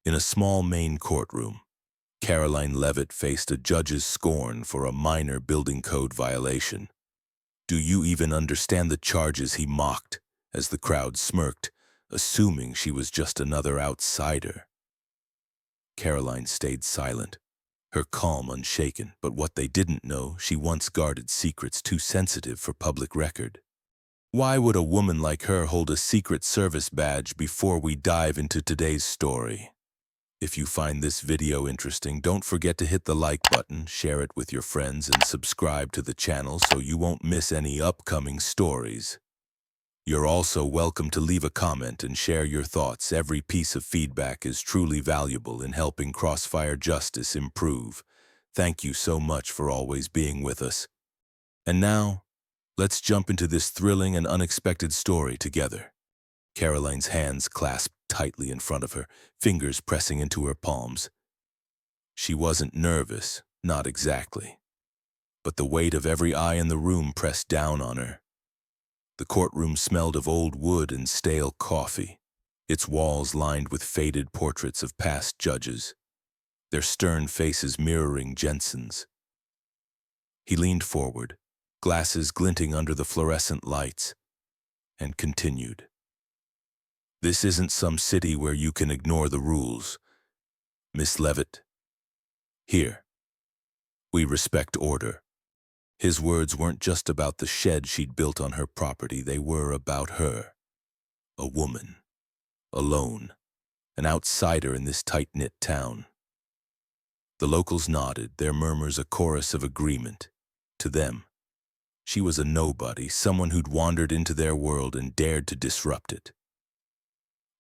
In a small main courtroom, Karoline Leavitt faced a judge's scorn for a minor building code violation. "Do you even understand the charges?" he mocked, as the crowd smirked, assuming she was just another outsider. Karoline stayed silent, her calm unshaken, but what they didn't know, she once guarded secrets too sensitive for public record. Why would a woman like her hold a Secret Service badge? Before we dive into today's story, if you find this video interesting, don't forget to hit the like button, share it with your friends, and subscribe to the channel so you won't miss any upcoming stories. You're also welcome to leave a comment and share your thoughts. Every piece of feedback is truly valuable in helping Crossfire Justice improve. Thank you so much for always being with us. And now, let's jump into this thrilling and unexpected story together. Karoline's hands clasped tightly in front of her, fingers pressing into her palms. She wasn't nervous, not exactly, but the weight of every eye in the room pressed down on her. The courtroom smelled of old wood and stale coffee, its walls lined with faded portraits of past judges, their stern faces mirroring Jensen's. He leaned forward, glasses glinting under the fluorescent lights, and continued. "This isn't some city where you can ignore the rules. Miss Leavitt, here, we respect order." His words weren't just about the shed she'd built on her property, they were about her. A woman, alone, an outsider in this tight-knit town. The locals nodded, their murmurs a chorus of agreement. To them, she was a nobody, someone who'd wandered into their world and dared to disrupt it.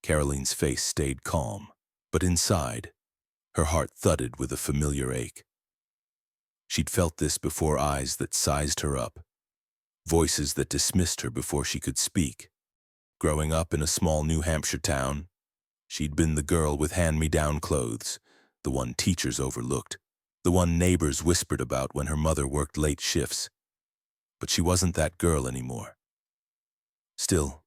Karoline's face stayed calm, but inside, her heart thudded with a familiar ache. She'd felt this before, eyes that sized her up, voices that dismissed her before she could speak. Growing up in a small New Hampshire town, she'd been the girl with hand-me-down clothes, the one teachers overlooked, the one neighbors whispered about when her mother worked late shifts. But she wasn't that girl anymore. Still,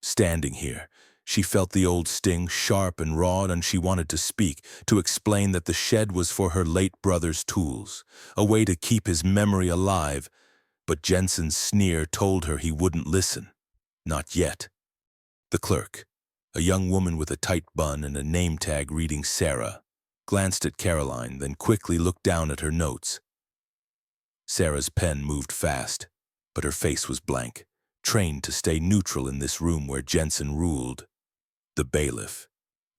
standing here, she felt the old sting, sharp and raw, and she wanted to speak, to explain that the shed was for her late brother's tools, a way to keep his memory alive. But Jensen's sneer told her he wouldn't listen. Not yet. The clerk, a young woman with a tight bun and a name tag reading Sarah, glanced at Karoline, then quickly looked down at her notes. Sarah's pen moved fast, but her face was blank, trained to stay neutral in this room where Jensen ruled. The bailiff,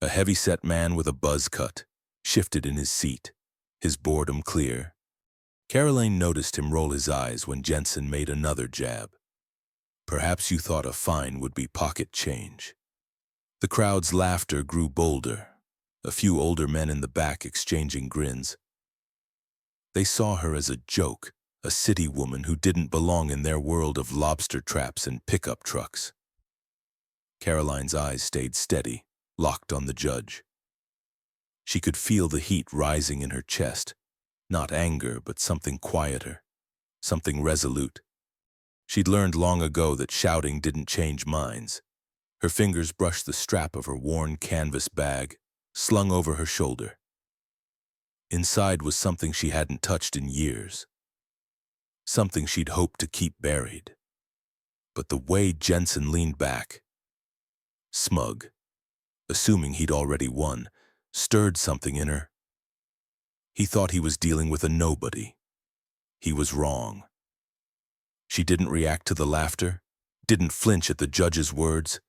a heavy-set man with a buzz cut, shifted in his seat, his boredom clear. Karoline noticed him roll his eyes when Jensen made another jab. "Perhaps you thought a fine would be pocket change." The crowd's laughter grew bolder, a few older men in the back exchanging grins. They saw her as a joke, a city woman who didn't belong in their world of lobster traps and pickup trucks. Karoline's eyes stayed steady, locked on the judge. She could feel the heat rising in her chest, not anger, but something quieter, something resolute. She'd learned long ago that shouting didn't change minds. Her fingers brushed the strap of her worn canvas bag, slung over her shoulder. Inside was something she hadn't touched in years, something she'd hoped to keep buried. But the way Jensen leaned back, smug, assuming he'd already won, stirred something in her. He thought he was dealing with a nobody. He was wrong. She didn't react to the laughter, didn't flinch at the judge's words.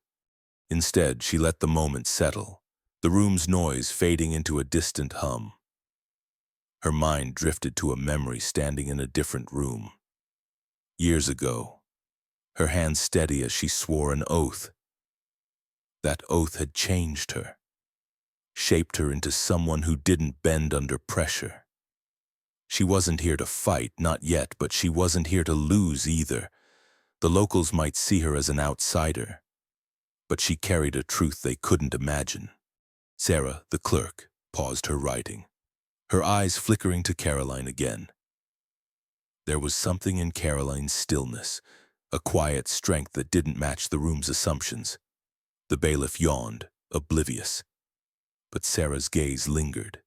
Instead, she let the moment settle, the room's noise fading into a distant hum. Her mind drifted to a memory standing in a different room. Years ago, her hands steady as she swore an oath. That oath had changed her, shaped her into someone who didn't bend under pressure. She wasn't here to fight, not yet, but she wasn't here to lose either. The locals might see her as an outsider, but she carried a truth they couldn't imagine. Sarah, the clerk, paused her writing, her eyes flickering to Karoline again. There was something in Karoline's stillness, a quiet strength that didn't match the room's assumptions. The bailiff yawned, oblivious. But Sarah's gaze lingered.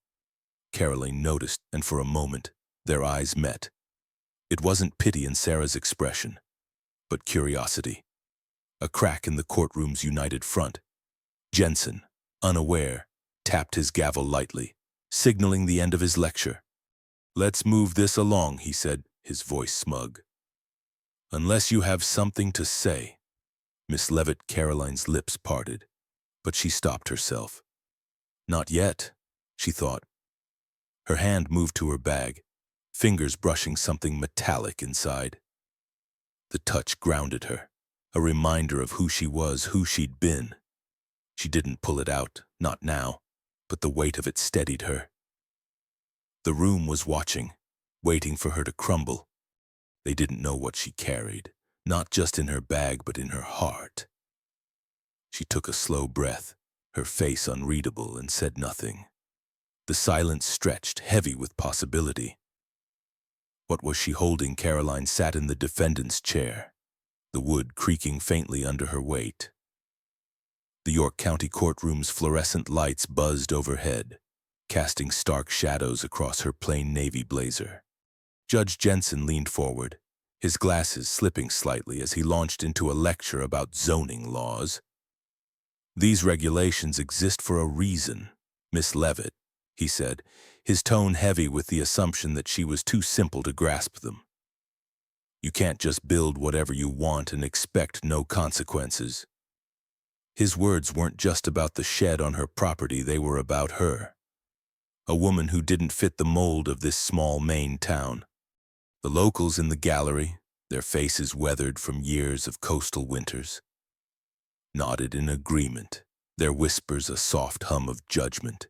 Karoline noticed, and for a moment, their eyes met. It wasn't pity in Sarah's expression, but curiosity. A crack in the courtroom's united front. Jensen, unaware, tapped his gavel lightly, signaling the end of his lecture. "Let's move this along," he said, his voice smug. "Unless you have something to say." Miss Leavitt, Karoline's lips parted, but she stopped herself. Not yet, she thought. Her hand moved to her bag, fingers brushing something metallic inside. The touch grounded her, a reminder of who she was, who she'd been. She didn't pull it out, not now, but the weight of it steadied her. The room was watching, waiting for her to crumble. They didn't know what she carried, not just in her bag, but in her heart. She took a slow breath, her face unreadable, and said nothing. The silence stretched, heavy with possibility. What was she holding? Karoline sat in the defendant's chair, the wood creaking faintly under her weight. The York County courtroom's fluorescent lights buzzed overhead, casting stark shadows across her plain navy blazer. Judge Jensen leaned forward, his glasses slipping slightly as he launched into a lecture about zoning laws. "These regulations exist for a reason, Miss Leavitt," he said, his tone heavy with the assumption that she was too simple to grasp them. "You can't just build whatever you want and expect no consequences." His words weren't just about the shed on her property, they were about her. A woman who didn't fit the mold of this small Maine town. The locals in the gallery, their faces weathered from years of coastal winters, nodded in agreement, their whispers a soft hum of judgment.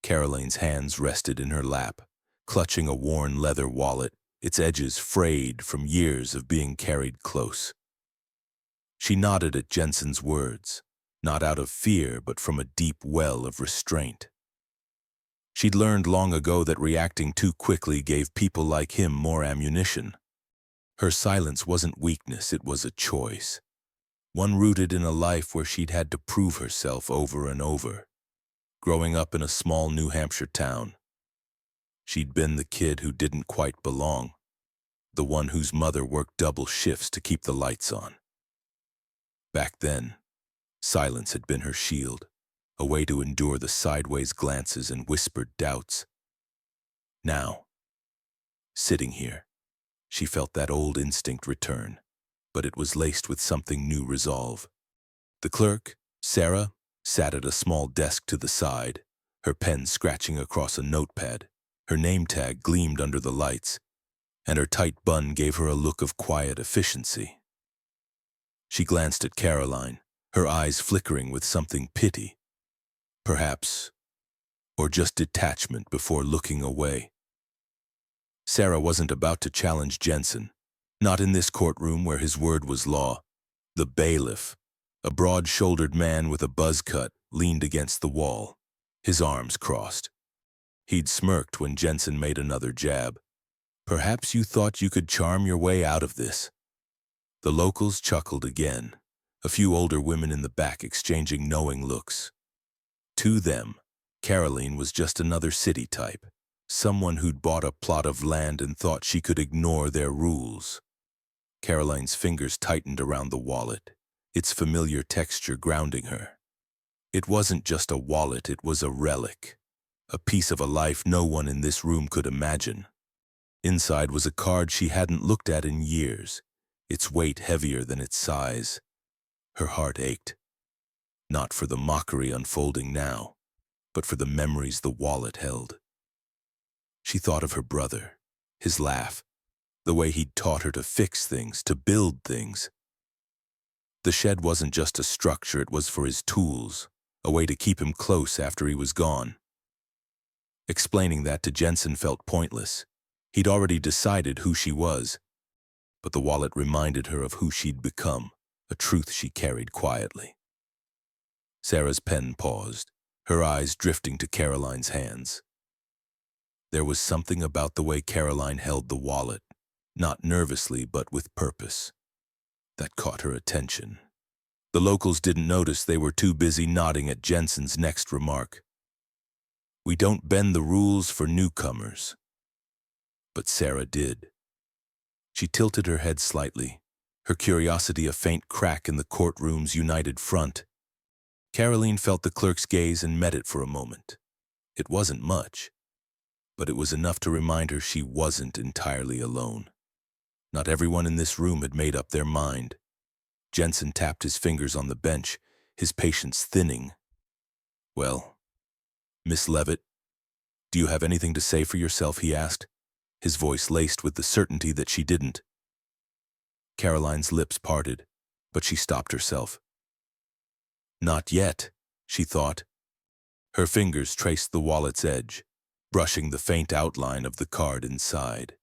Karoline's hands rested in her lap, clutching a worn leather wallet, its edges frayed from years of being carried close. She nodded at Jensen's words, not out of fear, but from a deep well of restraint. She'd learned long ago that reacting too quickly gave people like him more ammunition. Her silence wasn't weakness, it was a choice. One rooted in a life where she'd had to prove herself over and over. Growing up in a small New Hampshire town, she'd been the kid who didn't quite belong, the one whose mother worked double shifts to keep the lights on. Back then, silence had been her shield, a way to endure the sideways glances and whispered doubts. Now, sitting here, she felt that old instinct return, but it was laced with something new resolve. The clerk, Sarah, sat at a small desk to the side, her pen scratching across a notepad. Her name tag gleamed under the lights, and her tight bun gave her a look of quiet efficiency. She glanced at Karoline, her eyes flickering with something pity, perhaps, or just detachment before looking away. Sarah wasn't about to challenge Jensen, not in this courtroom where his word was law. The bailiff, a broad-shouldered man with a buzz cut, leaned against the wall, his arms crossed. He'd smirked when Jensen made another jab. "Perhaps you thought you could charm your way out of this." The locals chuckled again, a few older women in the back exchanging knowing looks. To them, Karoline was just another city type, someone who'd bought a plot of land and thought she could ignore their rules. Karoline's fingers tightened around the wallet, its familiar texture grounding her. It wasn't just a wallet, it was a relic, a piece of a life no one in this room could imagine. Inside was a card she hadn't looked at in years, its weight heavier than its size. Her heart ached, not for the mockery unfolding now, but for the memories the wallet held. She thought of her brother, his laugh, the way he'd taught her to fix things, to build things. The shed wasn't just a structure, it was for his tools, a way to keep him close after he was gone. Explaining that to Jensen felt pointless. He'd already decided who she was, but the wallet reminded her of who she'd become, a truth she carried quietly. Sarah's pen paused, her eyes drifting to Karoline's hands. There was something about the way Karoline held the wallet, not nervously but with purpose, that caught her attention. The locals didn't notice, they were too busy nodding at Jensen's next remark. We don't bend the rules for newcomers. But Sarah did. She tilted her head slightly, her curiosity a faint crack in the courtroom's united front. Karoline felt the clerk's gaze and met it for a moment. It wasn't much, but it was enough to remind her she wasn't entirely alone. Not everyone in this room had made up their mind. Jensen tapped his fingers on the bench, his patience thinning. Well, Miss Leavitt, do you have anything to say for yourself, he asked, his voice laced with the certainty that she didn't. Karoline's lips parted, but she stopped herself. Not yet, she thought. Her fingers traced the wallet's edge, brushing the faint outline of the card inside.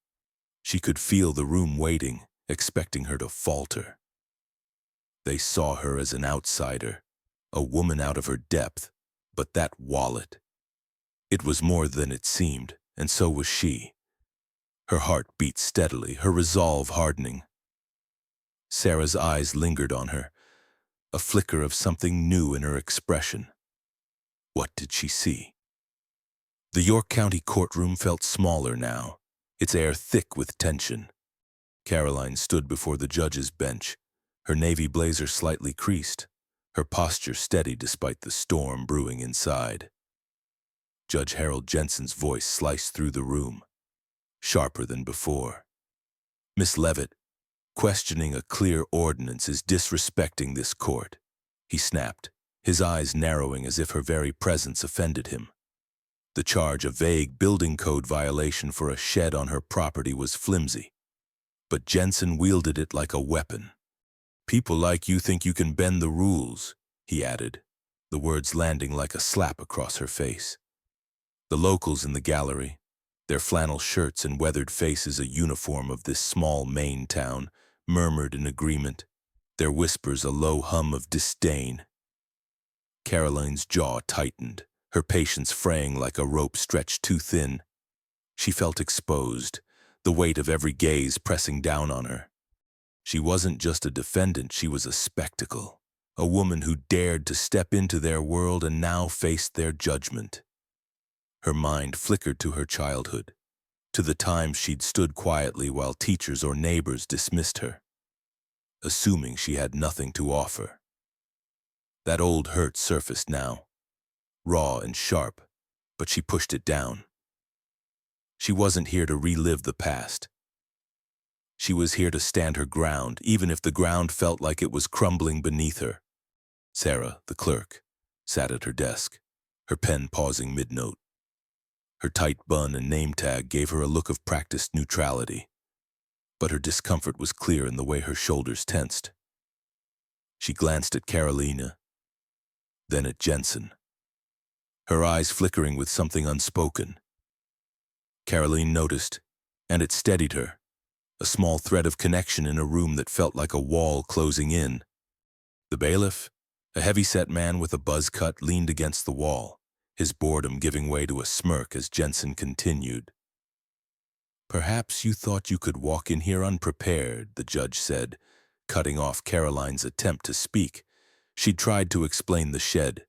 She could feel the room waiting, expecting her to falter. They saw her as an outsider, a woman out of her depth, but that wallet. It was more than it seemed, and so was she. Her heart beat steadily, her resolve hardening. Sarah's eyes lingered on her, a flicker of something new in her expression. What did she see? The York County courtroom felt smaller now, its air thick with tension. Karoline stood before the judge's bench, her navy blazer slightly creased, her posture steady despite the storm brewing inside. Judge Harold Jensen's voice sliced through the room, sharper than before. Miss Leavitt, questioning a clear ordinance is disrespecting this court, he snapped, his eyes narrowing as if her very presence offended him. The charge of vague building code violation for a shed on her property was flimsy, but Jensen wielded it like a weapon. People like you think you can bend the rules, he added, the words landing like a slap across her face. The locals in the gallery, their flannel shirts and weathered faces a uniform of this small Maine town, murmured in agreement, their whispers a low hum of disdain. Karoline's jaw tightened, her patience fraying like a rope stretched too thin. She felt exposed, the weight of every gaze pressing down on her. She wasn't just a defendant, she was a spectacle, a woman who dared to step into their world and now faced their judgment. Her mind flickered to her childhood, to the times she'd stood quietly while teachers or neighbors dismissed her, assuming she had nothing to offer. That old hurt surfaced now, raw and sharp, but she pushed it down. She wasn't here to relive the past. She was here to stand her ground, even if the ground felt like it was crumbling beneath her. Sarah, the clerk, sat at her desk, her pen pausing mid-note. Her tight bun and name tag gave her a look of practiced neutrality, but her discomfort was clear in the way her shoulders tensed. She glanced at Karoline, then at Jensen, her eyes flickering with something unspoken. Karoline noticed, and it steadied her, a small thread of connection in a room that felt like a wall closing in. The bailiff, a heavy-set man with a buzz cut, leaned against the wall, his boredom giving way to a smirk as Jensen continued. Perhaps you thought you could walk in here unprepared, the judge said, cutting off Karoline's attempt to speak. She'd tried to explain the shed,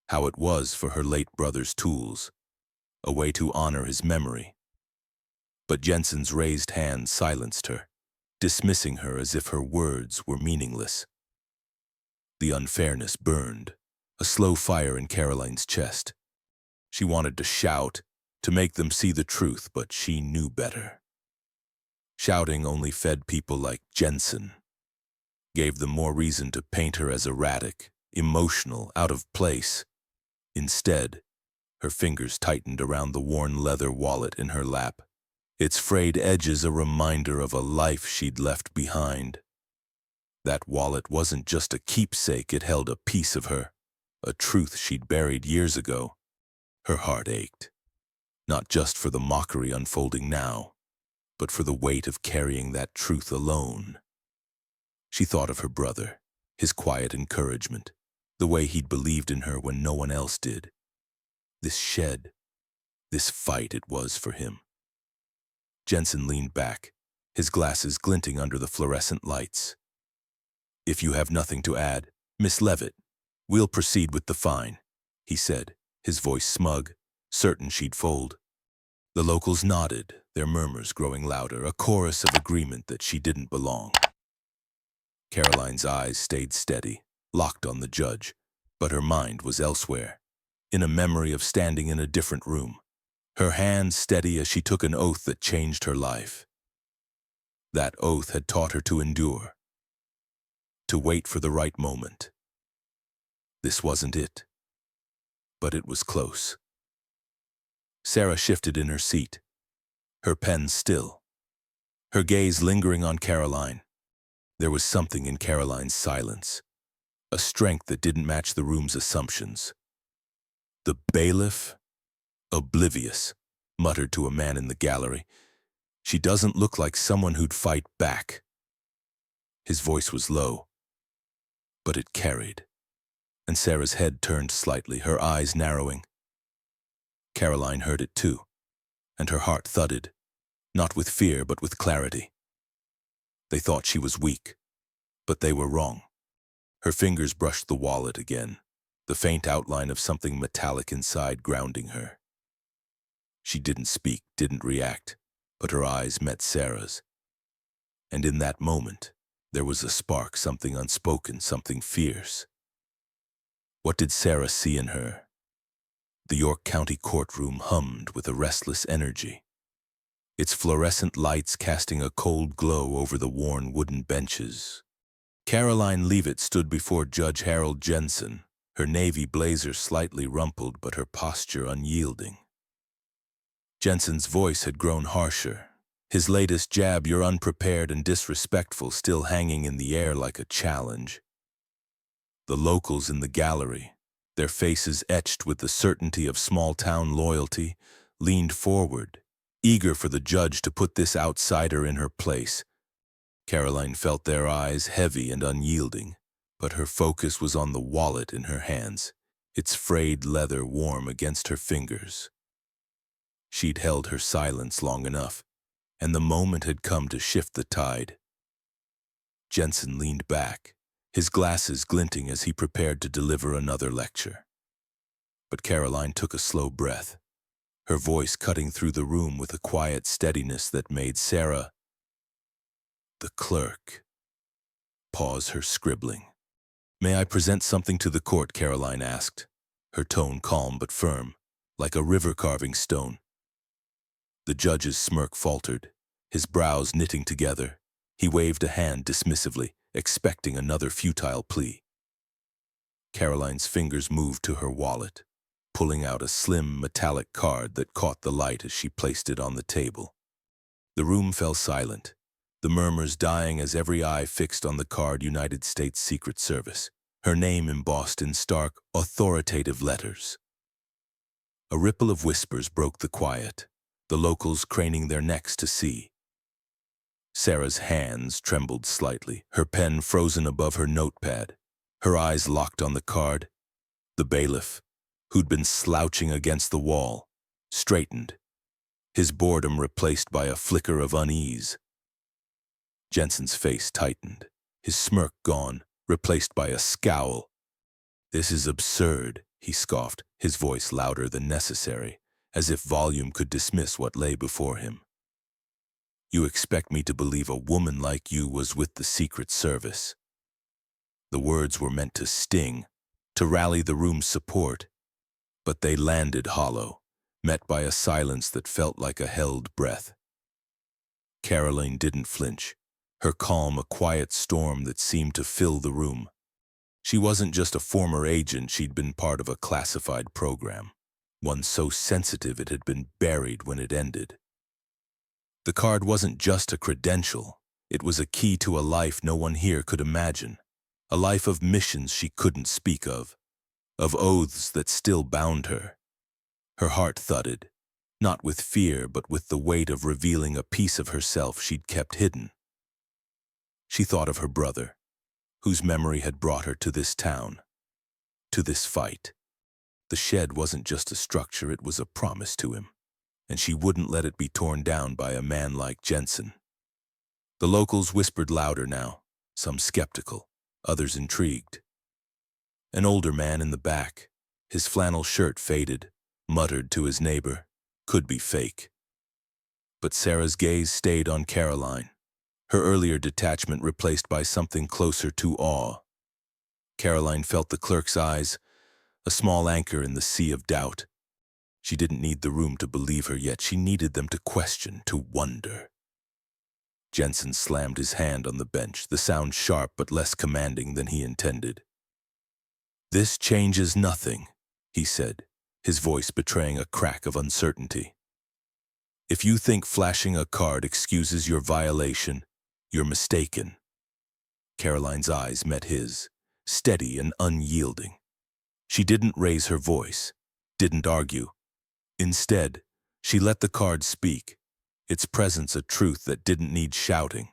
how it was for her late brother's tools, a way to honor his memory. But Jensen's raised hand silenced her, dismissing her as if her words were meaningless. The unfairness burned, a slow fire in Karoline's chest. She wanted to shout, to make them see the truth, but she knew better. Shouting only fed people like Jensen, gave them more reason to paint her as erratic, emotional, out of place. Instead, her fingers tightened around the worn leather wallet in her lap, its frayed edges a reminder of a life she'd left behind. That wallet wasn't just a keepsake, it held a piece of her, a truth she'd buried years ago. Her heart ached, not just for the mockery unfolding now, but for the weight of carrying that truth alone. She thought of her brother, his quiet encouragement, the way he'd believed in her when no one else did. This shed, this fight it was for him. Jensen leaned back, his glasses glinting under the fluorescent lights. If you have nothing to add, Miss Leavitt, we'll proceed with the fine, he said, his voice smug, certain she'd fold. The locals nodded, their murmurs growing louder, a chorus of agreement that she didn't belong. Karoline's eyes stayed steady, locked on the judge, but her mind was elsewhere, in a memory of standing in a different room, her hands steady as she took an oath that changed her life. That oath had taught her to endure, to wait for the right moment. This wasn't it, but it was close. Sarah shifted in her seat, her pen still, her gaze lingering on Karoline. There was something in Karoline's silence, a strength that didn't match the room's assumptions. The bailiff? Oblivious, muttered to a man in the gallery. She doesn't look like someone who'd fight back. His voice was low, but it carried, and Sarah's head turned slightly, her eyes narrowing. Karoline heard it too, and her heart thudded, not with fear but with clarity. They thought she was weak, but they were wrong. Her fingers brushed the wallet again, the faint outline of something metallic inside grounding her. She didn't speak, didn't react, but her eyes met Sarah's. And in that moment, there was a spark, something unspoken, something fierce. What did Sarah see in her? The York County courtroom hummed with a restless energy, its fluorescent lights casting a cold glow over the worn wooden benches. Karoline Leavitt stood before Judge Harold Jensen, her navy blazer slightly rumpled but her posture unyielding. Jensen's voice had grown harsher, his latest jab, "You're unprepared and disrespectful," still hanging in the air like a challenge. The locals in the gallery, their faces etched with the certainty of small-town loyalty, leaned forward, eager for the judge to put this outsider in her place. Karoline felt their eyes heavy and unyielding, but her focus was on the wallet in her hands, its frayed leather warm against her fingers. She'd held her silence long enough, and the moment had come to shift the tide. Jensen leaned back, his glasses glinting as he prepared to deliver another lecture. But Karoline took a slow breath, her voice cutting through the room with a quiet steadiness that made Sarah, the clerk, pause her scribbling. "May I present something to the court?" Karoline asked, her tone calm but firm, like a river-carving stone. The judge's smirk faltered, his brows knitting together. He waved a hand dismissively, expecting another futile plea. Karoline's fingers moved to her wallet, pulling out a slim metallic card that caught the light as she placed it on the table. The room fell silent, the murmurs dying as every eye fixed on the card. United States Secret Service, her name embossed in stark, authoritative letters. A ripple of whispers broke the quiet, the locals craning their necks to see. Sarah's hands trembled slightly, her pen frozen above her notepad, her eyes locked on the card. The bailiff, who'd been slouching against the wall, straightened, his boredom replaced by a flicker of unease. Jensen's face tightened, his smirk gone, replaced by a scowl. "This is absurd," he scoffed, his voice louder than necessary, as if volume could dismiss what lay before him. "You expect me to believe a woman like you was with the Secret Service?" The words were meant to sting, to rally the room's support, but they landed hollow, met by a silence that felt like a held breath. Karoline didn't flinch, her calm a quiet storm that seemed to fill the room. She wasn't just a former agent, she'd been part of a classified program, one so sensitive it had been buried when it ended. The card wasn't just a credential, it was a key to a life no one here could imagine, a life of missions she couldn't speak of oaths that still bound her. Her heart thudded, not with fear but with the weight of revealing a piece of herself she'd kept hidden. She thought of her brother, whose memory had brought her to this town, to this fight. The shed wasn't just a structure, it was a promise to him, and she wouldn't let it be torn down by a man like Jensen. The locals whispered louder now, some skeptical, others intrigued. An older man in the back, his flannel shirt faded, muttered to his neighbor. Could be fake. But Sarah's gaze stayed on Karoline, her earlier detachment replaced by something closer to awe. Karoline felt the clerk's eyes, a small anchor in the sea of doubt. She didn't need the room to believe her, yet she needed them to question, to wonder. Jensen slammed his hand on the bench, the sound sharp but less commanding than he intended. "This changes nothing," he said, his voice betraying a crack of uncertainty. "If you think flashing a card excuses your violation, you're mistaken." Karoline's eyes met his, steady and unyielding. She didn't raise her voice, didn't argue. Instead, she let the card speak, its presence a truth that didn't need shouting.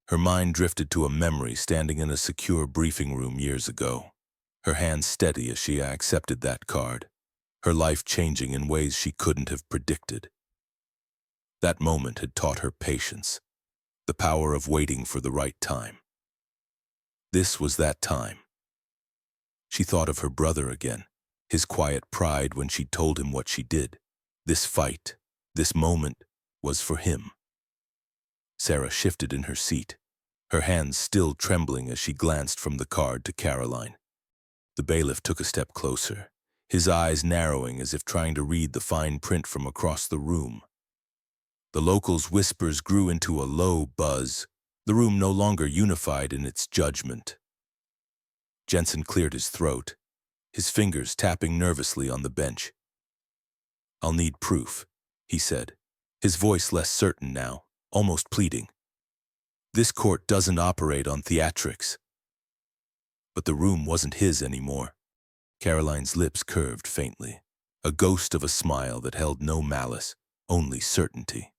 Her mind drifted to a memory standing in a secure briefing room years ago, her hands steady as she accepted that card, her life changing in ways she couldn't have predicted. That moment had taught her patience, the power of waiting for the right time. This was that time. She thought of her brother again, his quiet pride when she told him what she did. This fight, this moment, was for him. Sarah shifted in her seat, her hands still trembling as she glanced from the card to Karoline. The bailiff took a step closer, his eyes narrowing as if trying to read the fine print from across the room. The locals' whispers grew into a low buzz, the room no longer unified in its judgment. Jensen cleared his throat, his fingers tapping nervously on the bench. "I'll need proof," he said, his voice less certain now, almost pleading. "This court doesn't operate on theatrics." But the room wasn't his anymore. Karoline's lips curved faintly, a ghost of a smile that held no malice, only certainty.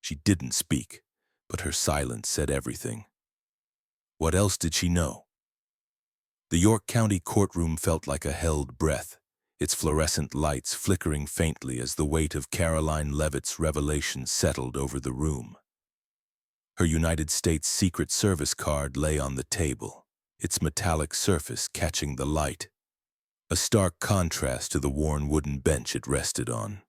She didn't speak, but her silence said everything. What else did she know? The York County courtroom felt like a held breath, its fluorescent lights flickering faintly as the weight of Karoline Leavitt's revelation settled over the room. Her United States Secret Service card lay on the table, its metallic surface catching the light, a stark contrast to the worn wooden bench it rested on.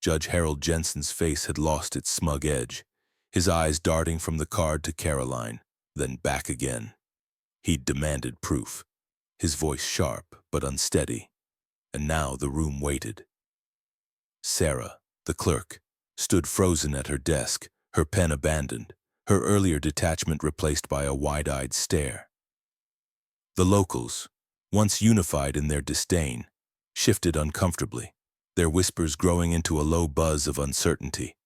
Judge Harold Jensen's face had lost its smug edge, his eyes darting from the card to Karoline, then back again. He'd demanded proof, his voice sharp but unsteady, and now the room waited. Sarah, the clerk, stood frozen at her desk, her pen abandoned, her earlier detachment replaced by a wide-eyed stare. The locals, once unified in their disdain, shifted uncomfortably, their whispers growing into a low buzz of uncertainty.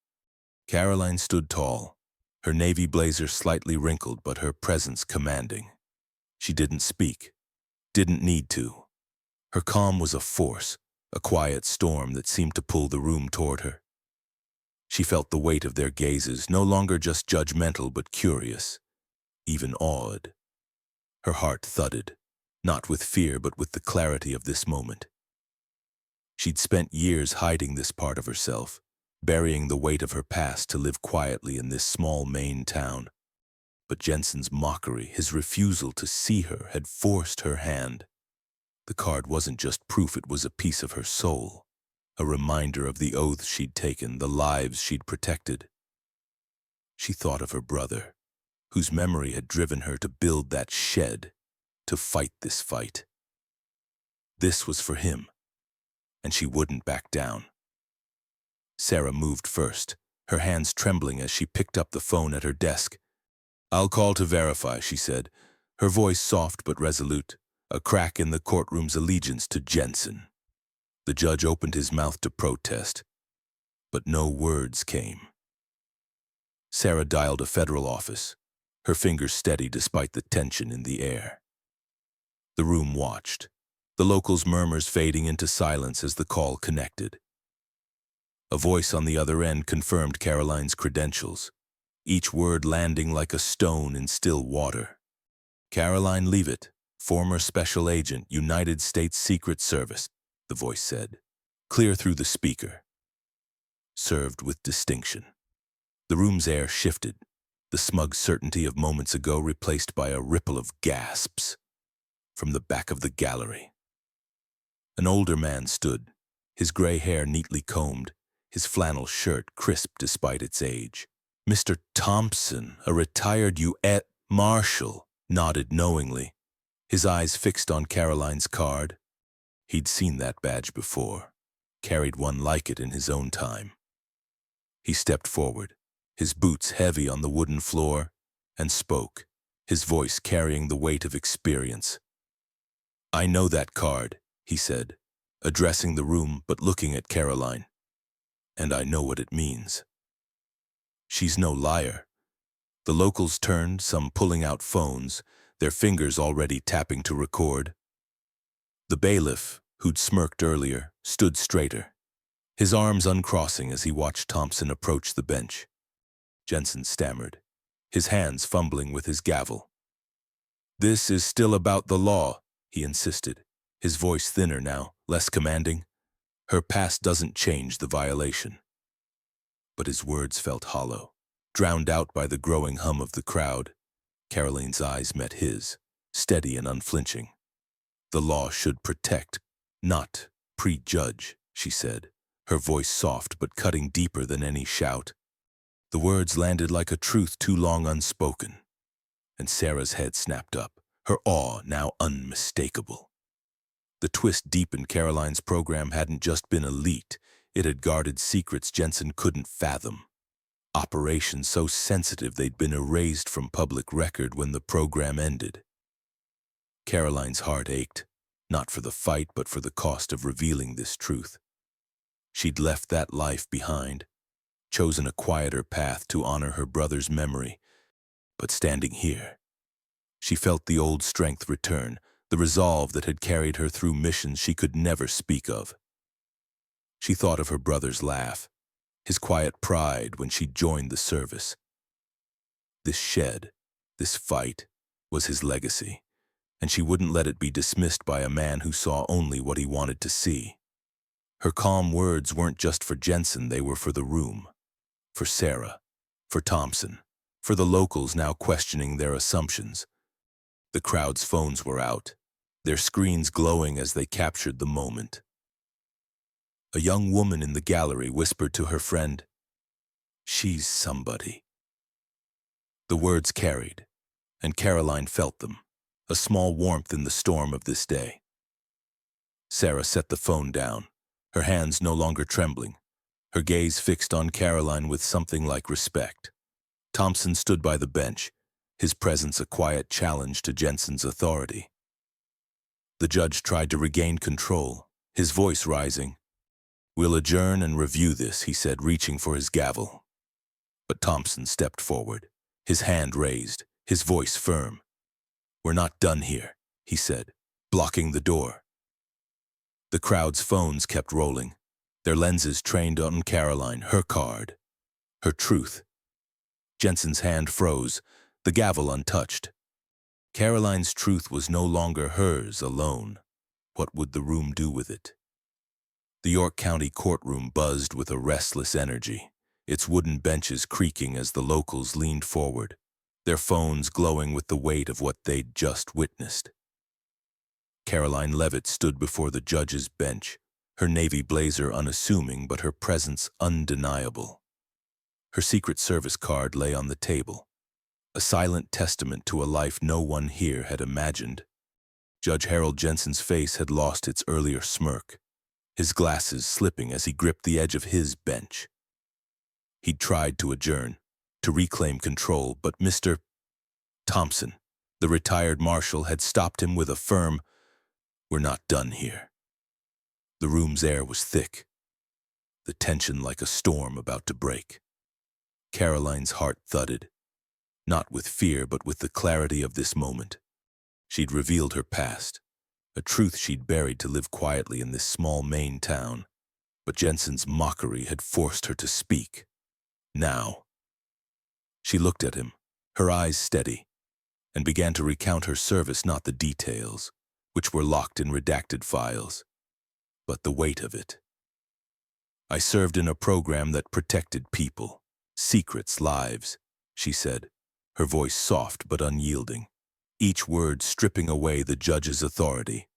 Karoline stood tall, her navy blazer slightly wrinkled but her presence commanding. She didn't speak, didn't need to. Her calm was a force, a quiet storm that seemed to pull the room toward her. She felt the weight of their gazes, no longer just judgmental but curious, even awed. Her heart thudded, not with fear but with the clarity of this moment. She'd spent years hiding this part of herself, burying the weight of her past to live quietly in this small Maine town. But Jensen's mockery, his refusal to see her, had forced her hand. The card wasn't just proof, it was a piece of her soul, a reminder of the oaths she'd taken, the lives she'd protected. She thought of her brother, whose memory had driven her to build that shed, to fight this fight. This was for him, and she wouldn't back down. Sarah moved first, her hands trembling as she picked up the phone at her desk. "I'll call to verify," she said, her voice soft but resolute, a crack in the courtroom's allegiance to Jensen. The judge opened his mouth to protest, but no words came. Sarah dialed a federal office, her fingers steady despite the tension in the air. The room watched, the locals' murmurs fading into silence as the call connected. A voice on the other end confirmed Karoline's credentials, each word landing like a stone in still water. "Karoline Leavitt, former Special Agent, United States Secret Service," the voice said, clear through the speaker. Served with distinction. The room's air shifted, the smug certainty of moments ago replaced by a ripple of gasps. From the back of the gallery, an older man stood, his gray hair neatly combed, his flannel shirt crisp despite its age. Mr. Thompson, a retired U.S. Marshal, nodded knowingly, his eyes fixed on Karoline's card. He'd seen that badge before, carried one like it in his own time. He stepped forward, his boots heavy on the wooden floor, and spoke, his voice carrying the weight of experience. "I know that card," he said, addressing the room but looking at Karoline. "And I know what it means." She's no liar. The locals turned, some pulling out phones, their fingers already tapping to record. The bailiff, who'd smirked earlier, stood straighter, his arms uncrossing as he watched Thompson approach the bench. Jensen stammered, his hands fumbling with his gavel. "This is still about the law," he insisted, his voice thinner now, less commanding. "Her past doesn't change the violation." But his words felt hollow, drowned out by the growing hum of the crowd. Karoline's eyes met his, steady and unflinching. "The law should protect, not prejudge," she said, her voice soft but cutting deeper than any shout. The words landed like a truth too long unspoken, and Sarah's head snapped up, her awe now unmistakable. The twist deepened. Karoline's program hadn't just been elite, it had guarded secrets Jensen couldn't fathom. Operations so sensitive they'd been erased from public record when the program ended. Karoline's heart ached, not for the fight but for the cost of revealing this truth. She'd left that life behind, chosen a quieter path to honor her brother's memory. But standing here, she felt the old strength return, the resolve that had carried her through missions she could never speak of. She thought of her brother's laugh, his quiet pride when she joined the service. This shed, this fight, was his legacy, and she wouldn't let it be dismissed by a man who saw only what he wanted to see. Her calm words weren't just for Jensen, they were for the room, for Sarah, for Thompson, for the locals now questioning their assumptions. The crowd's phones were out, their screens glowing as they captured the moment. A young woman in the gallery whispered to her friend, "She's somebody." The words carried, and Karoline felt them, a small warmth in the storm of this day. Sarah set the phone down, her hands no longer trembling, her gaze fixed on Karoline with something like respect. Thompson stood by the bench, his presence a quiet challenge to Jensen's authority. The judge tried to regain control, his voice rising. "We'll adjourn and review this," he said, reaching for his gavel. But Thompson stepped forward, his hand raised, his voice firm. "We're not done here," he said, blocking the door. The crowd's phones kept rolling, their lenses trained on Karoline, her card, her truth. Jensen's hand froze, the gavel untouched. Karoline's truth was no longer hers alone. What would the room do with it? The York County courtroom buzzed with a restless energy, its wooden benches creaking as the locals leaned forward, their phones glowing with the weight of what they'd just witnessed. Karoline Leavitt stood before the judge's bench, her navy blazer unassuming but her presence undeniable. Her Secret Service card lay on the table, a silent testament to a life no one here had imagined. Judge Harold Jensen's face had lost its earlier smirk, his glasses slipping as he gripped the edge of his bench. He'd tried to adjourn, to reclaim control, but Mr. Thompson, the retired marshal, had stopped him with a firm, "We're not done here." The room's air was thick, the tension like a storm about to break. Karoline's heart thudded, not with fear but with the clarity of this moment. She'd revealed her past, a truth she'd buried to live quietly in this small Maine town, but Jensen's mockery had forced her to speak. Now. She looked at him, her eyes steady, and began to recount her service, not the details, which were locked in redacted files, but the weight of it. "I served in a program that protected people, secrets, lives," she said, her voice soft but unyielding, each word stripping away the judge's authority.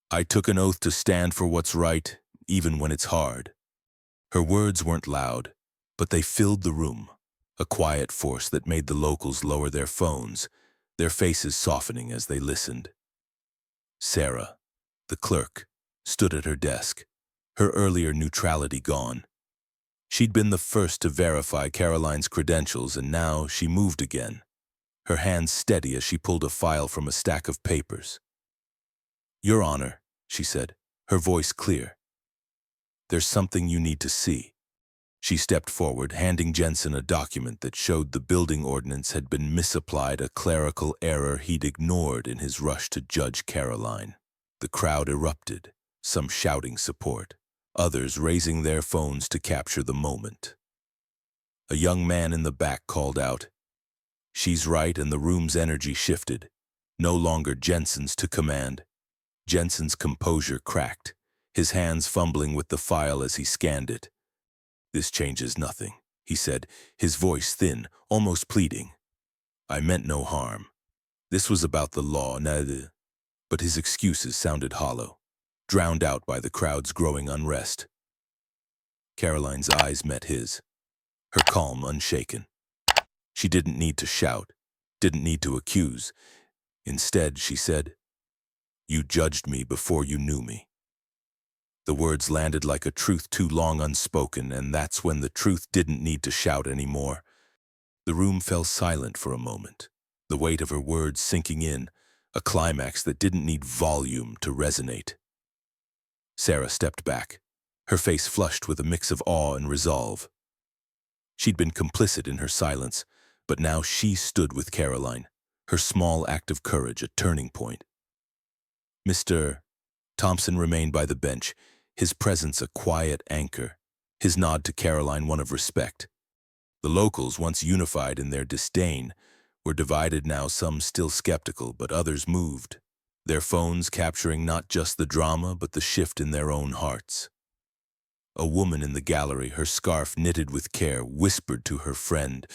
"I took an oath to stand for what's right, even when it's hard. Her words weren't loud, but they filled the room, a quiet force that made the locals lower their phones, their faces softening as they listened. Sarah, the clerk, stood at her desk, her earlier neutrality gone. She'd been the first to verify Karoline's credentials, and now she moved again, her hands steady as she pulled a file from a stack of papers. "Your Honor," she said, her voice clear. "There's something you need to see." She stepped forward, handing Jensen a document that showed the building ordinance had been misapplied, a clerical error he'd ignored in his rush to judge Karoline. The crowd erupted, some shouting support, others raising their phones to capture the moment. A young man in the back called out, "She's right," and the room's energy shifted. No longer Jensen's to command. Jensen's composure cracked, his hands fumbling with the file as he scanned it. "This changes nothing," he said, his voice thin, almost pleading. "I meant no harm. This was about the law, but his excuses sounded hollow, drowned out by the crowd's growing unrest. Karoline's eyes met his, her calm unshaken. She didn't need to shout, didn't need to accuse. Instead, she said, "You judged me before you knew me." The words landed like a truth too long unspoken, and that's when the truth didn't need to shout anymore. The room fell silent for a moment, the weight of her words sinking in, a climax that didn't need volume to resonate. Sarah stepped back, her face flushed with a mix of awe and resolve. She'd been complicit in her silence, but now she stood with Karoline, her small act of courage a turning point. Mr. Thompson remained by the bench, his presence a quiet anchor, his nod to Karoline one of respect. The locals, once unified in their disdain, were divided now, some still skeptical, but others moved, their phones capturing not just the drama but the shift in their own hearts. A woman in the gallery, her scarf knitted with care, whispered to her friend,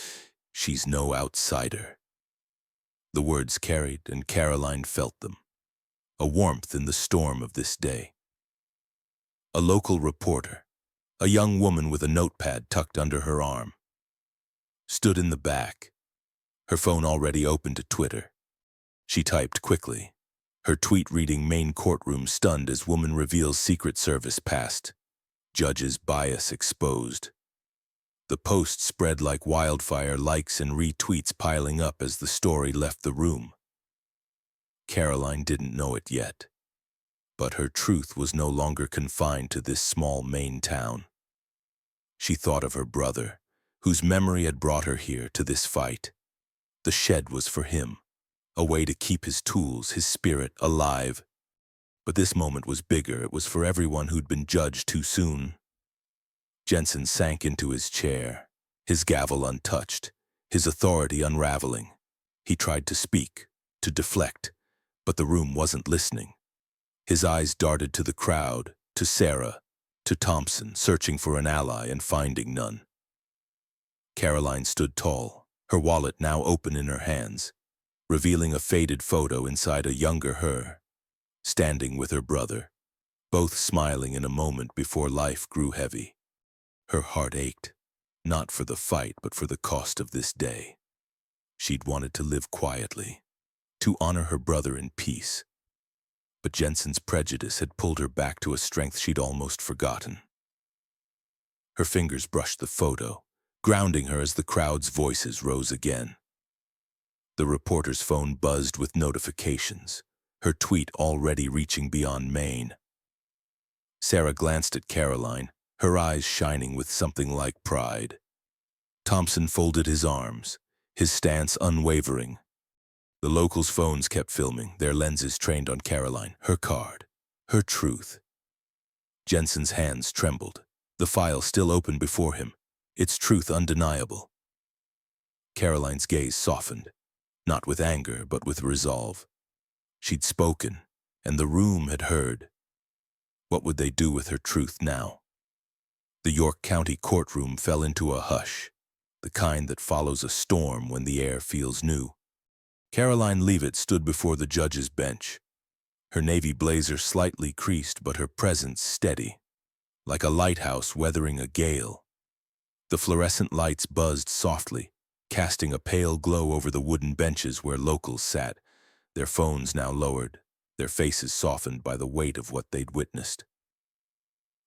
"She's no outsider." The words carried, and Karoline felt them, a warmth in the storm of this day. A local reporter, a young woman with a notepad tucked under her arm, stood in the back, her phone already open to Twitter. She typed quickly, her tweet reading "Main courtroom stunned as woman reveals Secret Service past. Judge's bias exposed." The post spread like wildfire, likes and retweets piling up as the story left the room. Karoline didn't know it yet, but her truth was no longer confined to this small Maine town. She thought of her brother, whose memory had brought her here to this fight. The shed was for him, a way to keep his tools, his spirit, alive. But this moment was bigger. It was for everyone who'd been judged too soon. Jensen sank into his chair, his gavel untouched, his authority unraveling. He tried to speak, to deflect, but the room wasn't listening. His eyes darted to the crowd, to Sarah, to Thompson, searching for an ally and finding none. Karoline stood tall, her wallet now open in her hands, revealing a faded photo inside a younger her, standing with her brother, both smiling in a moment before life grew heavy. Her heart ached, not for the fight but for the cost of this day. She'd wanted to live quietly, to honor her brother in peace. But Jensen's prejudice had pulled her back to a strength she'd almost forgotten. Her fingers brushed the photo, grounding her as the crowd's voices rose again. The reporter's phone buzzed with notifications, her tweet already reaching beyond Maine. Sarah glanced at Karoline, her eyes shining with something like pride. Thompson folded his arms, his stance unwavering. The locals' phones kept filming, their lenses trained on Karoline, her card, her truth. Jensen's hands trembled, the file still open before him, its truth undeniable. Karoline's gaze softened, not with anger but with resolve. She'd spoken, and the room had heard. What would they do with her truth now? The York County courtroom fell into a hush, the kind that follows a storm when the air feels new. Karoline Leavitt stood before the judge's bench, her navy blazer slightly creased but her presence steady. like a lighthouse weathering a gale. The fluorescent lights buzzed softly, casting a pale glow over the wooden benches where locals sat, their phones now lowered, their faces softened by the weight of what they'd witnessed.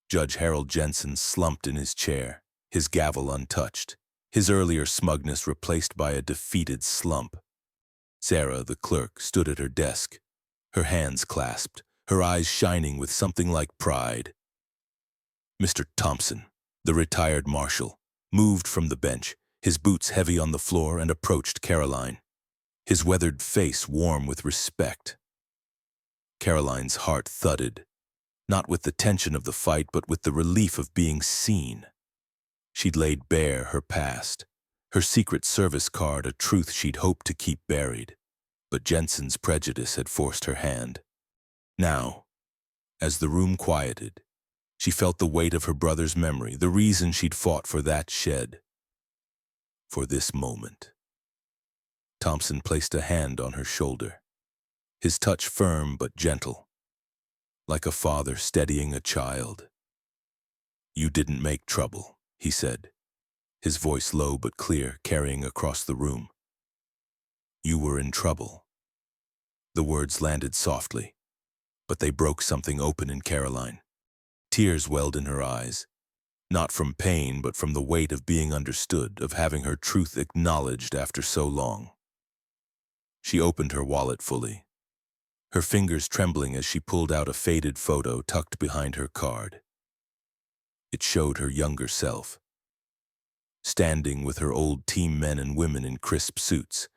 Judge Harold Jensen slumped in his chair, his gavel untouched, his earlier smugness replaced by a defeated slump. Sarah, the clerk, stood at her desk, her hands clasped, her eyes shining with something like pride. Mr. Thompson, the retired marshal, moved from the bench, his boots heavy on the floor, and approached Karoline, his weathered face warm with respect. Karoline's heart thudded, not with the tension of the fight, but with the relief of being seen. She'd laid bare her past, her Secret Service card, a truth she'd hoped to keep buried, but Jensen's prejudice had forced her hand. Now, as the room quieted, she felt the weight of her brother's memory, the reason she'd fought for that shed, for this moment. Thompson placed a hand on her shoulder, his touch firm but gentle, like a father steadying a child. "You didn't make trouble," he said, his voice low but clear, carrying across the room. "You were in trouble." The words landed softly, but they broke something open in Karoline. Tears welled in her eyes, not from pain but from the weight of being understood, of having her truth acknowledged after so long. She opened her wallet fully, her fingers trembling as she pulled out a faded photo tucked behind her card. It showed her younger self, standing with her old team men and women in crisp suits,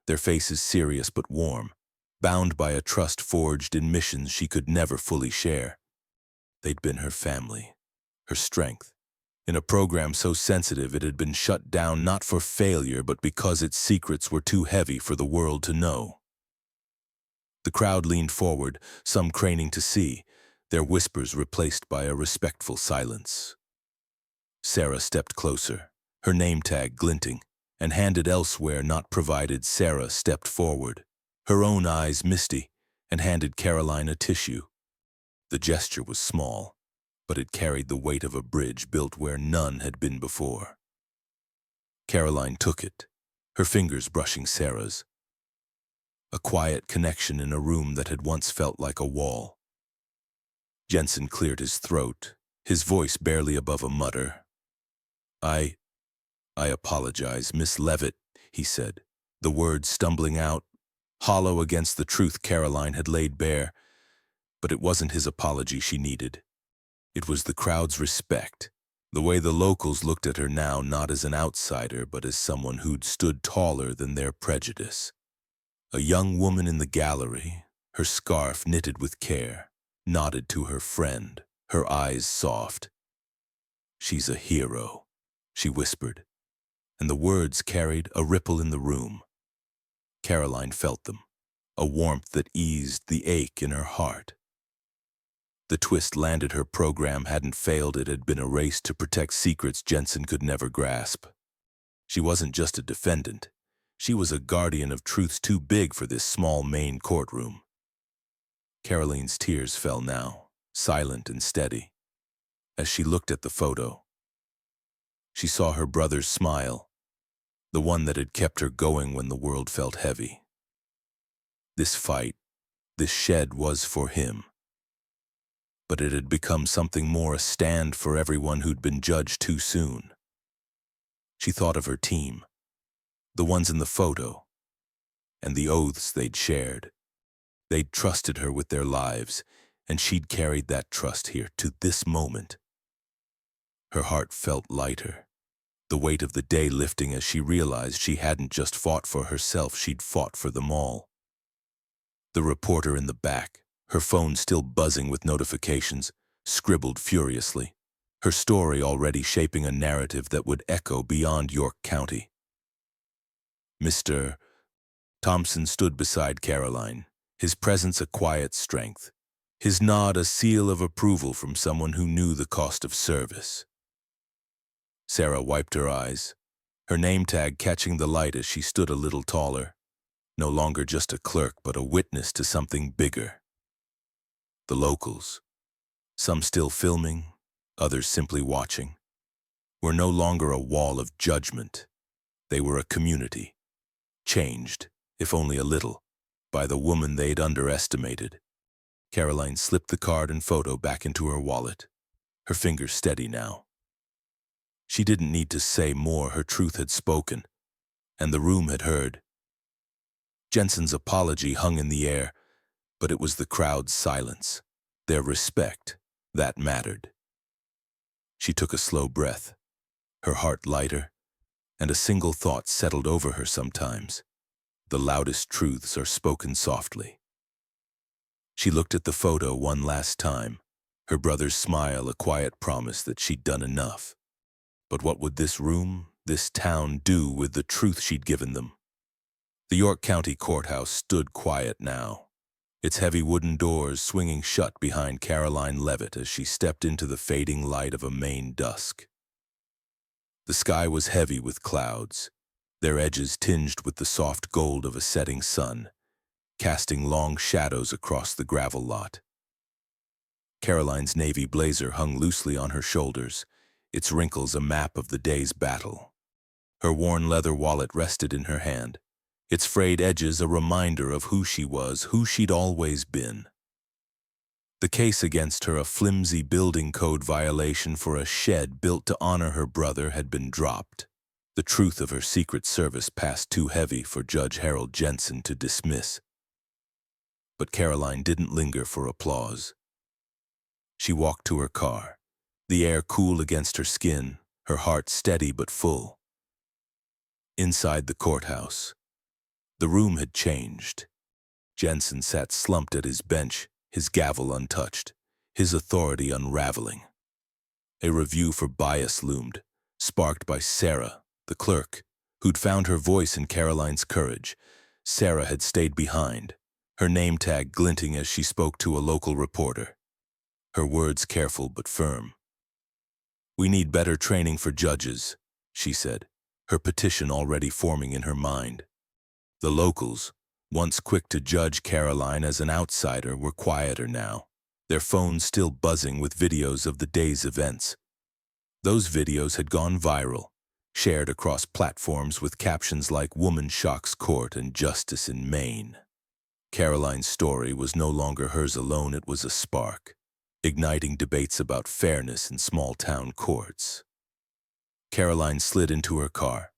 their faces serious but warm, bound by a trust forged in missions she could never fully share. They'd been her family, her strength, in a program so sensitive it had been shut down not for failure but because its secrets were too heavy for the world to know. The crowd leaned forward, some craning to see, their whispers replaced by a respectful silence. Sarah stepped closer, her name tag glinting, and handed elsewhere not provided. Sarah stepped forward, her own eyes misty, and handed Karoline a tissue. The gesture was small, but it carried the weight of a bridge built where none had been before. Karoline took it, her fingers brushing Sarah's. A quiet connection in a room that had once felt like a wall. Jensen cleared his throat, his voice barely above a mutter. I apologize, Miss Leavitt," he said, the words stumbling out, hollow against the truth Karoline had laid bare. But it wasn't his apology she needed. It was the crowd's respect, the way the locals looked at her now, not as an outsider, but as someone who'd stood taller than their prejudice. A young woman in the gallery, her scarf knitted with care, nodded to her friend, her eyes soft. "She's a hero," she whispered, and the words carried a ripple in the room. Karoline felt them, a warmth that eased the ache in her heart. The twist landed. Her program hadn't failed, it had been erased to protect secrets Jensen could never grasp. She wasn't just a defendant, she was a guardian of truths too big for this small Maine courtroom. Karoline's tears fell now, silent and steady. As she looked at the photo, she saw her brother's smile, the one that had kept her going when the world felt heavy. This fight, this shed was for him. But it had become something more, a stand for everyone who'd been judged too soon. She thought of her team, the ones in the photo, and the oaths they'd shared. They'd trusted her with their lives, and she'd carried that trust here to this moment. Her heart felt lighter, the weight of the day lifting as she realized she hadn't just fought for herself, she'd fought for them all. The reporter in the back, her phone still buzzing with notifications, scribbled furiously, her story already shaping a narrative that would echo beyond York County. Mr. Thompson stood beside Karoline, his presence a quiet strength, his nod a seal of approval from someone who knew the cost of service. Sarah wiped her eyes, her name tag catching the light as she stood a little taller, no longer just a clerk but a witness to something bigger. The locals, some still filming, others simply watching, were no longer a wall of judgment. They were a community, changed, if only a little, by the woman they'd underestimated. Karoline slipped the card and photo back into her wallet, her fingers steady now. She didn't need to say more, her truth had spoken, and the room had heard. Jensen's apology hung in the air, but it was the crowd's silence, their respect, that mattered. She took a slow breath, her heart lighter, and a single thought settled over her sometimes. The loudest truths are spoken softly. She looked at the photo one last time, her brother's smile a quiet promise that she'd done enough. But what would this room, this town, do with the truth she'd given them? The York County Courthouse stood quiet now, its heavy wooden doors swinging shut behind Karoline Leavitt as she stepped into the fading light of a Maine dusk. The sky was heavy with clouds, their edges tinged with the soft gold of a setting sun, casting long shadows across the gravel lot. Karoline's navy blazer hung loosely on her shoulders, its wrinkles a map of the day's battle. Her worn leather wallet rested in her hand, its frayed edges a reminder of who she was, who she'd always been. The case against her, a flimsy building code violation for a shed built to honor her brother, had been dropped. The truth of her Secret Service past too heavy for Judge Harold Jensen to dismiss. But Karoline didn't linger for applause. She walked to her car, the air cool against her skin, her heart steady but full. Inside the courthouse, the room had changed. Jensen sat slumped at his bench, his gavel untouched, his authority unraveling. A review for bias loomed, sparked by Sarah, the clerk, who'd found her voice in Karoline's courage. Sarah had stayed behind, her name tag glinting as she spoke to a local reporter. Her words careful but firm. "We need better training for judges," she said, her petition already forming in her mind. The locals, once quick to judge Karoline as an outsider, were quieter now, their phones still buzzing with videos of the day's events. Those videos had gone viral, shared across platforms with captions like "Woman Shocks Court" and "Justice in Maine." Karoline's story was no longer hers alone, it was a spark, igniting debates about fairness in small-town courts. Karoline slid into her car,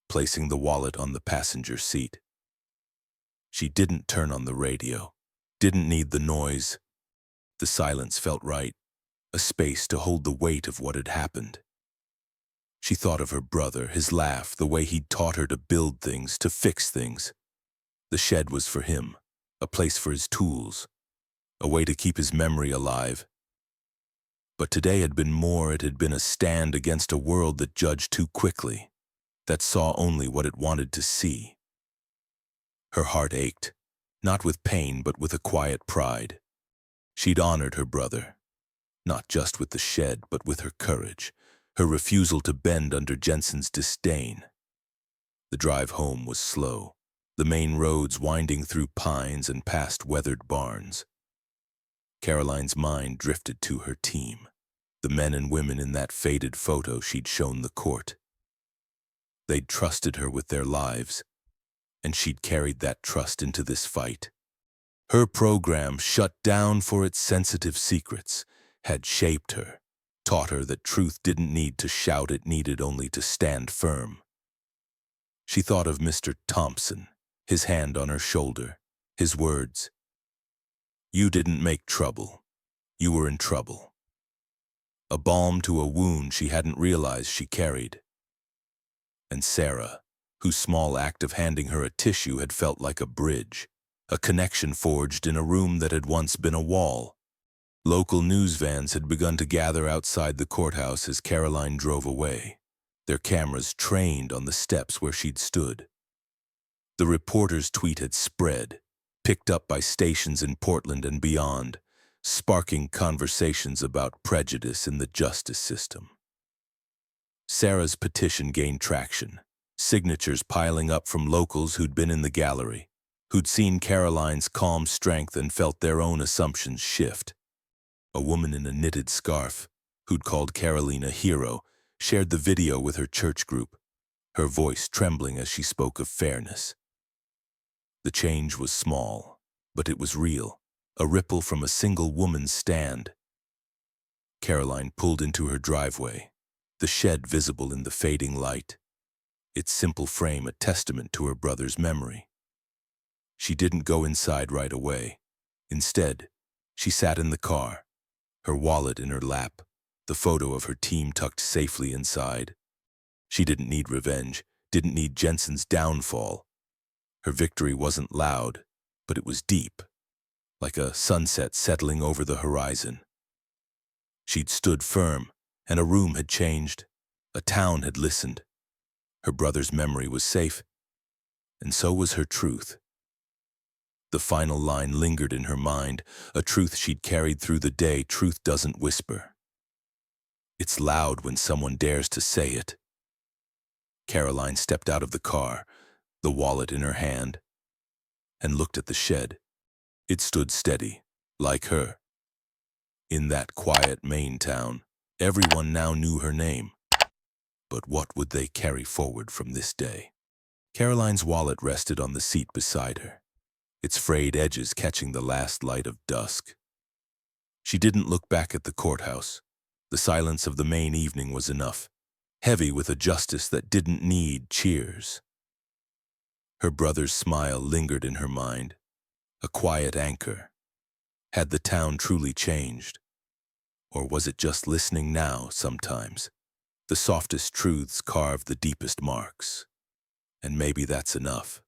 placing the wallet on the passenger seat. She didn't turn on the radio, didn't need the noise. The silence felt right, a space to hold the weight of what had happened. She thought of her brother, his laugh, the way he'd taught her to build things, to fix things. The shed was for him, a place for his tools, a way to keep his memory alive. But today had been more. It had been a stand against a world that judged too quickly, that saw only what it wanted to see. Her heart ached, not with pain but with a quiet pride. She'd honored her brother, not just with the shed but with her courage, her refusal to bend under Jensen's disdain. The drive home was slow, the main roads winding through pines and past weathered barns. Karoline's mind drifted to her team, the men and women in that faded photo she'd shown the court. They'd trusted her with their lives, and she'd carried that trust into this fight. Her program, shut down for its sensitive secrets, had shaped her, taught her that truth didn't need to shout, it needed only to stand firm. She thought of Mr. Thompson, his hand on her shoulder, his words, "You didn't make trouble. You were in trouble." A balm to a wound she hadn't realized she carried. And Sarah, whose small act of handing her a tissue had felt like a bridge, a connection forged in a room that had once been a wall. Local news vans had begun to gather outside the courthouse as Karoline drove away, their cameras trained on the steps where she'd stood. The reporter's tweet had spread, picked up by stations in Portland and beyond, sparking conversations about prejudice in the justice system. Sarah's petition gained traction, signatures piling up from locals who'd been in the gallery, who'd seen Karoline's calm strength and felt their own assumptions shift. A woman in a knitted scarf, who'd called Karoline a hero, shared the video with her church group, her voice trembling as she spoke of fairness. The change was small, but it was real, a ripple from a single woman's stand. Karoline pulled into her driveway, the shed visible in the fading light, its simple frame a testament to her brother's memory. She didn't go inside right away. Instead, she sat in the car, her wallet in her lap, the photo of her team tucked safely inside. She didn't need revenge, didn't need Jensen's downfall. Her victory wasn't loud, but it was deep, like a sunset settling over the horizon. She'd stood firm, and a room had changed. A town had listened. Her brother's memory was safe, and so was her truth. The final line lingered in her mind, a truth she'd carried through the day. Truth doesn't whisper. It's loud when someone dares to say it. Karoline stepped out of the car, the wallet in her hand, and looked at the shed. It stood steady, like her. In that quiet Maine town, everyone now knew her name. But what would they carry forward from this day? Karoline's wallet rested on the seat beside her, its frayed edges catching the last light of dusk. She didn't look back at the courthouse. The silence of the Maine evening was enough, heavy with a justice that didn't need cheers. Her brother's smile lingered in her mind, a quiet anchor. Had the town truly changed? Or was it just listening now sometimes? The softest truths carve the deepest marks. And maybe that's enough.